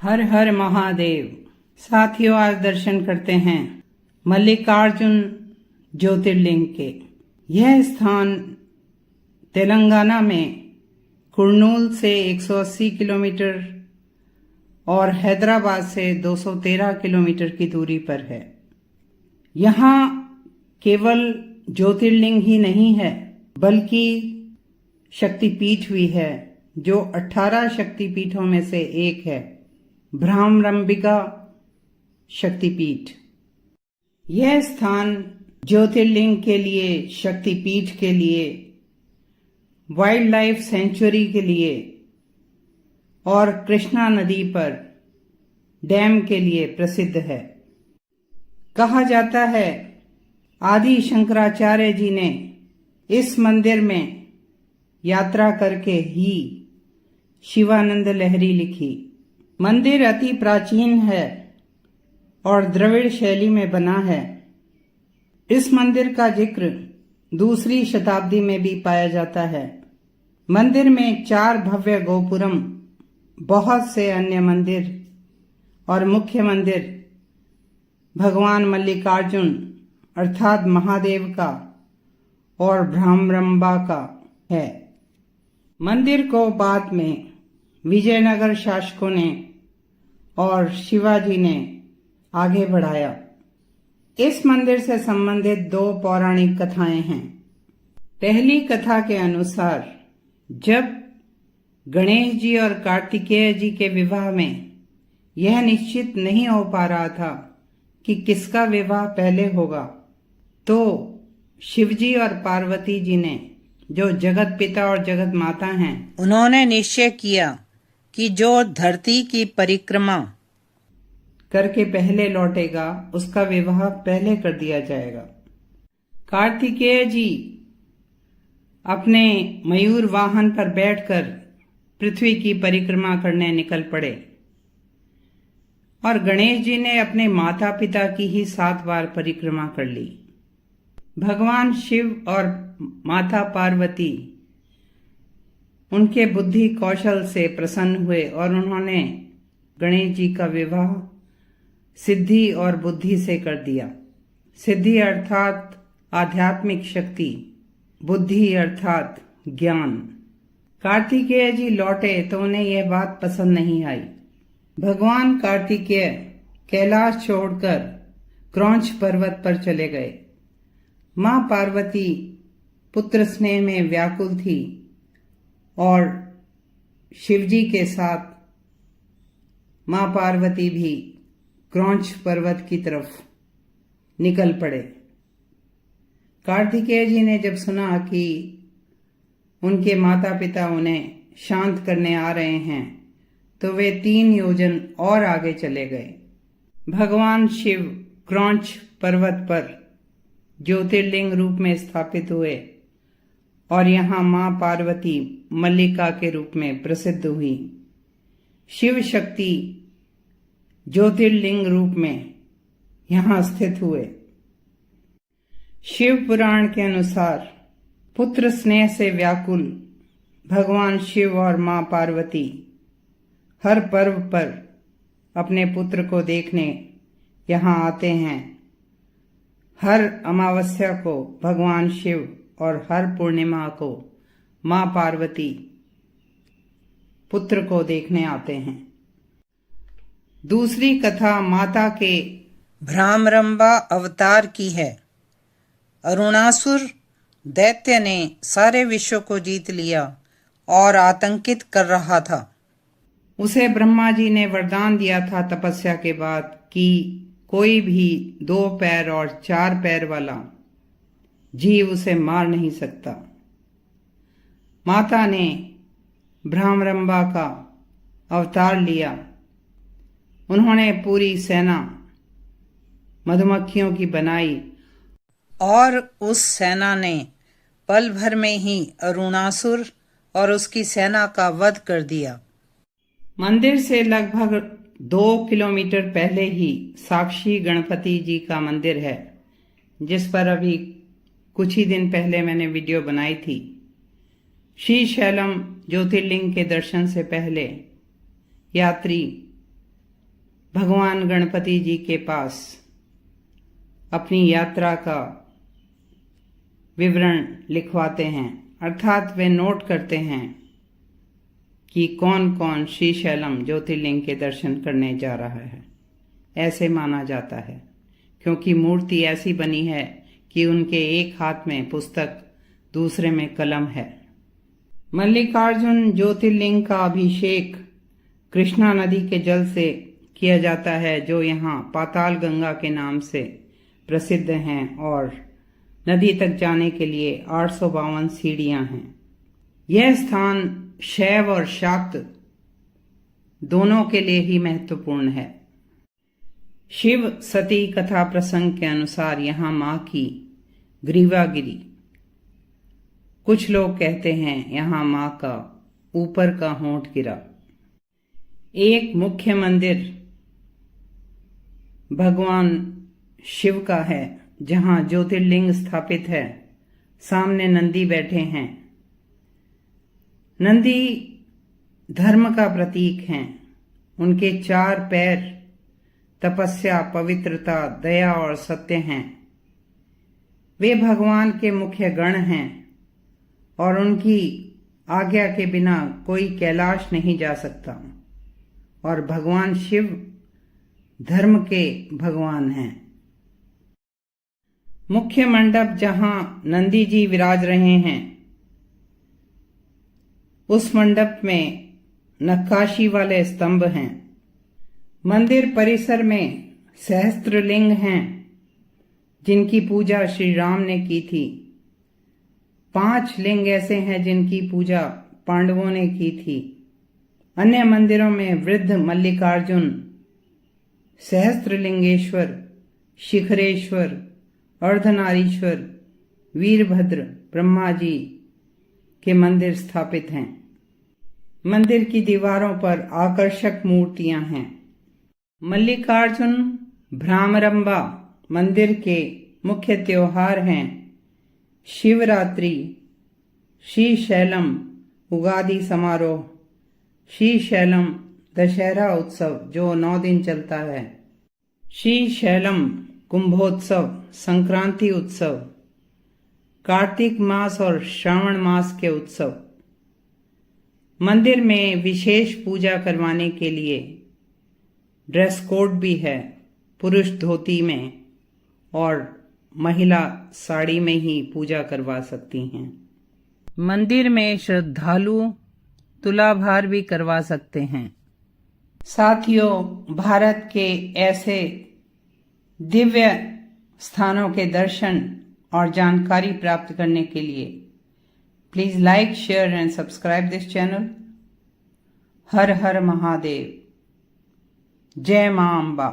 हर हर महादेव। साथियों, आज दर्शन करते हैं मल्लिकार्जुन ज्योतिर्लिंग के। यह स्थान तेलंगाना में कुर्नूल से 180 किलोमीटर और हैदराबाद से 213 किलोमीटर की दूरी पर है। यहाँ केवल ज्योतिर्लिंग ही नहीं है, बल्कि शक्तिपीठ भी है, जो 18 शक्तिपीठों में से एक है, भ्रामरंबिका शक्तिपीठ। यह स्थान ज्योतिर्लिंग के लिए, शक्तिपीठ के लिए, वाइल्ड लाइफ सेंचुरी के लिए और कृष्णा नदी पर डैम के लिए प्रसिद्ध है। कहा जाता है आदि शंकराचार्य जी ने इस मंदिर में यात्रा करके ही शिवानंद लहरी लिखी। मंदिर अति प्राचीन है और द्रविड़ शैली में बना है। इस मंदिर का जिक्र दूसरी शताब्दी में भी पाया जाता है। मंदिर में 4 भव्य गोपुरम, बहुत से अन्य मंदिर और मुख्य मंदिर भगवान मल्लिकार्जुन अर्थात महादेव का और भ्रामरंबा का है। मंदिर को बाद में विजयनगर शासकों ने और शिवाजी ने आगे बढ़ाया। इस मंदिर से संबंधित 2 पौराणिक कथाएं हैं। पहली कथा के अनुसार जब गणेश जी और कार्तिकेय जी के विवाह में यह निश्चित नहीं हो पा रहा था कि किसका विवाह पहले होगा, तो शिवजी और पार्वती जी ने, जो जगत पिता और जगत माता हैं, उन्होंने निश्चय किया कि जो धरती की परिक्रमा करके पहले लौटेगा उसका विवाह पहले कर दिया जाएगा। कार्तिकेय जी अपने मयूर वाहन पर बैठकर पृथ्वी की परिक्रमा करने निकल पड़े और गणेश जी ने अपने माता पिता की ही 7 बार परिक्रमा कर ली। भगवान शिव और माता पार्वती उनके बुद्धि कौशल से प्रसन्न हुए और उन्होंने गणेश जी का विवाह सिद्धि और बुद्धि से कर दिया। सिद्धि अर्थात आध्यात्मिक शक्ति, बुद्धि अर्थात ज्ञान। कार्तिकेय जी लौटे तो उन्हें यह बात पसंद नहीं आई। भगवान कार्तिकेय कैलाश छोड़कर क्रौंच पर्वत पर चले गए। मां पार्वती पुत्र स्नेह में व्याकुल थी और शिवजी के साथ मां पार्वती भी क्रौंच पर्वत की तरफ निकल पड़े। कार्तिकेय जी ने जब सुना कि उनके माता पिता उन्हें शांत करने आ रहे हैं, तो वे 3 योजन और आगे चले गए। भगवान शिव क्रौंच पर्वत पर ज्योतिर्लिंग रूप में स्थापित हुए और यहाँ मां पार्वती मल्लिका के रूप में प्रसिद्ध हुई। शिव शक्ति ज्योतिर्लिंग रूप में यहाँ स्थित हुए। शिव पुराण के अनुसार पुत्र स्नेह से व्याकुल भगवान शिव और मां पार्वती हर पर्व पर अपने पुत्र को देखने यहाँ आते हैं। हर अमावस्या को भगवान शिव और हर पूर्णिमा को मां पार्वती पुत्र को देखने आते हैं। दूसरी कथा माता के भ्रामरंबा अवतार की है। अरुणासुर दैत्य ने सारे विश्व को जीत लिया और आतंकित कर रहा था। उसे ब्रह्मा जी ने वरदान दिया था तपस्या के बाद कि कोई भी 2 पैर और 4 पैर वाला जीव उसे मार नहीं सकता। माता ने भ्रामरंबा का अवतार लिया। उन्होंने पूरी सेना मधुमक्खियों की बनाई और उस सेना ने पल भर में ही अरुणासुर और उसकी सेना का वध कर दिया। मंदिर से लगभग 2 किलोमीटर पहले ही साक्षी गणपति जी का मंदिर है, जिस पर अभी कुछ ही दिन पहले मैंने वीडियो बनाई थी। श्रीशैलम ज्योतिर्लिंग के दर्शन से पहले यात्री भगवान गणपति जी के पास अपनी यात्रा का विवरण लिखवाते हैं, अर्थात वे नोट करते हैं कि कौन कौन श्रीशैलम ज्योतिर्लिंग के दर्शन करने जा रहा है। ऐसे माना जाता है क्योंकि मूर्ति ऐसी बनी है कि उनके एक हाथ में पुस्तक, दूसरे में कलम है। मल्लिकार्जुन ज्योतिर्लिंग का अभिषेक कृष्णा नदी के जल से किया जाता है, जो यहाँ पाताल गंगा के नाम से प्रसिद्ध हैं, और नदी तक जाने के लिए 852 सीढ़ियां हैं। यह स्थान शैव और शाक्त दोनों के लिए ही महत्वपूर्ण है। शिव सती कथा प्रसंग के अनुसार यहाँ मां की ग्रीवा गिरी। कुछ लोग कहते हैं यहाँ मां का ऊपर का होंठ गिरा। एक मुख्य मंदिर भगवान शिव का है, जहाँ ज्योतिर्लिंग स्थापित है। सामने नंदी बैठे हैं। नंदी धर्म का प्रतीक हैं। उनके 4 पैर तपस्या, पवित्रता, दया और सत्य हैं। वे भगवान के मुख्य गण हैं और उनकी आज्ञा के बिना कोई कैलाश नहीं जा सकता। और भगवान शिव धर्म के भगवान हैं। मुख्य मंडप जहां नंदी जी विराज रहे हैं, उस मंडप में नक्काशी वाले स्तंभ हैं। मंदिर परिसर में सहस्त्रलिंग हैं, जिनकी पूजा श्री राम ने की थी। 5 लिंग ऐसे हैं जिनकी पूजा पांडवों ने की थी। अन्य मंदिरों में वृद्ध मल्लिकार्जुन, सहस्त्रलिंगेश्वर, शिखरेश्वर, अर्धनारीश्वर, वीरभद्र, ब्रह्मा जी के मंदिर स्थापित हैं। मंदिर की दीवारों पर आकर्षक मूर्तियां हैं। मल्लिकार्जुन भ्रामरंबा मंदिर के मुख्य त्योहार हैं शिवरात्रि, श्रीशैलम उगादि समारोह, श्रीशैलम दशहरा उत्सव जो 9 दिन चलता है, श्रीशैलम कुंभोत्सव, संक्रांति उत्सव, कार्तिक मास और श्रावण मास के उत्सव। मंदिर में विशेष पूजा करवाने के लिए ड्रेस कोड भी है, पुरुष धोती में और महिला साड़ी में ही पूजा करवा सकती हैं। मंदिर में श्रद्धालु तुलाभार भी करवा सकते हैं। साथियों, भारत के ऐसे दिव्य स्थानों के दर्शन और जानकारी प्राप्त करने के लिए please like, share and subscribe this channel. हर हर महादेव। जय मां अम्बा।